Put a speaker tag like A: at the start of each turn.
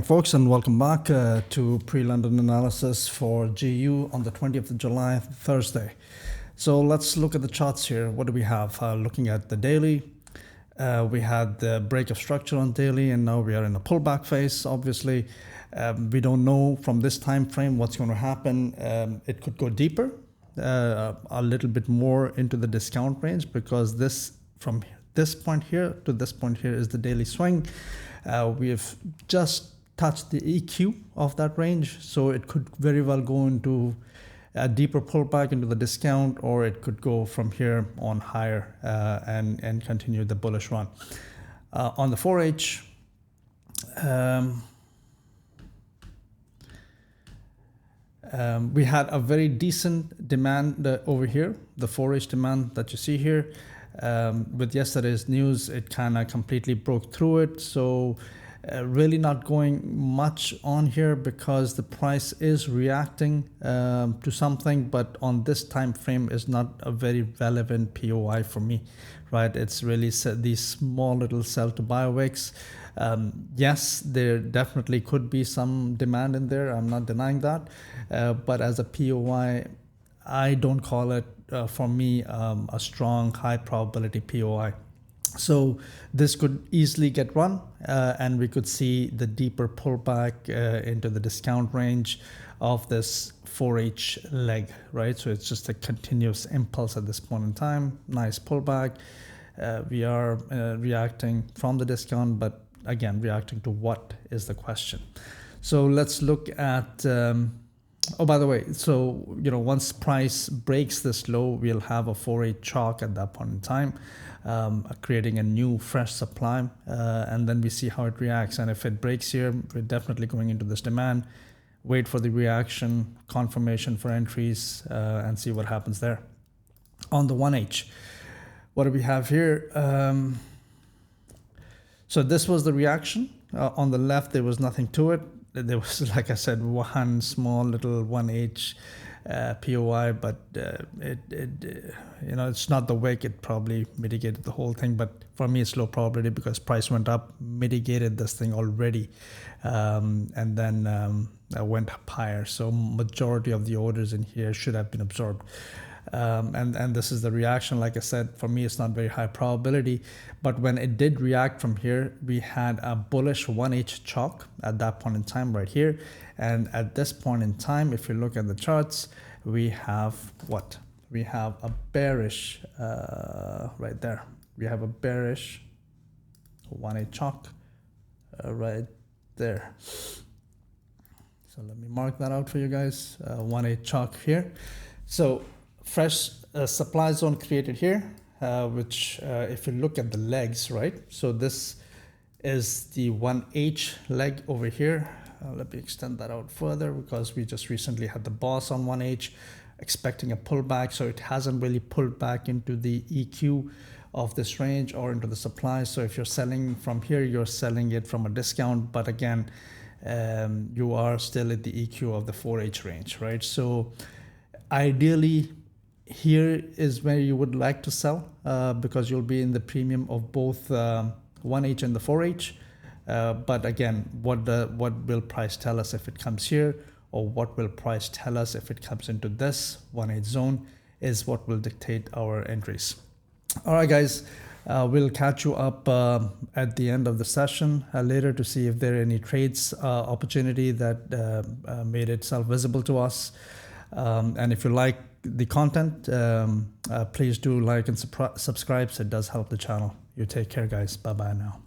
A: Folks, and welcome back to pre-London analysis for GU on the 20th of July, Thursday. So let's look at the charts here. What do we have? Looking at the daily, we had the break of structure on daily, and now we are in a pullback phase. Obviously, we don't know from this time frame what's going to happen. It could go deeper, a little bit more into the discount range, because this from this point here to this point here is the daily swing. We have just touched the EQ of that range, so it could very well go into a deeper pullback into the discount, or it could go from here on higher and continue the bullish run. On the 4H, we had a very decent demand over here, the 4H demand that you see here. With yesterday's news, it kind of completely broke through it, so really not going much on here because the price is reacting to something, but on this time frame is not a very relevant POI for me, right? It's really these small little sell to buy wicks. Yes, there definitely could be some demand in there, I'm not denying that, but as a POI, I don't call it for me a strong high probability POI. So this could easily get run, and we could see the deeper pullback into the discount range of this 4H leg, right? So it's just a continuous impulse at this point in time. Nice pullback. We are reacting from the discount, but again, reacting to what is the question. So let's look at oh, by the way, so, once price breaks this low, we'll have a 4-8 chalk at that point in time, creating a new fresh supply, and then we see how it reacts. And if it breaks here, we're definitely going into this demand, wait for the reaction, confirmation for entries, and see what happens there. On the 1H, what do we have here? So this was the reaction. On the left, there was nothing to it. There was, like I said, one small little 1H POI, but it's not the wick. It probably mitigated the whole thing, but for me, it's low probability because price went up, mitigated this thing already, and then went up higher. So majority of the orders in here should have been absorbed. And this is the reaction. Like I said, for me, it's not very high probability, but when it did react from here, we had a bullish 1H chalk at that point in time right here. And at this point in time, if you look at the charts, we have what? We have a bearish right there. We have a bearish 1H chalk right there. So let me mark that out for you guys. 1H chalk here. So fresh supply zone created here, which if you look at the legs, right? So this is the 1H leg over here. Let me extend that out further because we just recently had the boss on 1H expecting a pullback. So it hasn't really pulled back into the EQ of this range or into the supply. So if you're selling from here, you're selling it from a discount. But again, you are still at the EQ of the 4H range, right? So ideally, here is where you would like to sell because you'll be in the premium of both 1H and the 4H. But again, what will price tell us if it comes here, or what will price tell us if it comes into this 1H zone is what will dictate our entries. All right, guys, we'll catch you up at the end of the session later to see if there are any trades opportunity that made itself visible to us. And if you like the content, please do like and subscribe. So it does help the channel. You take care, guys. Bye bye now.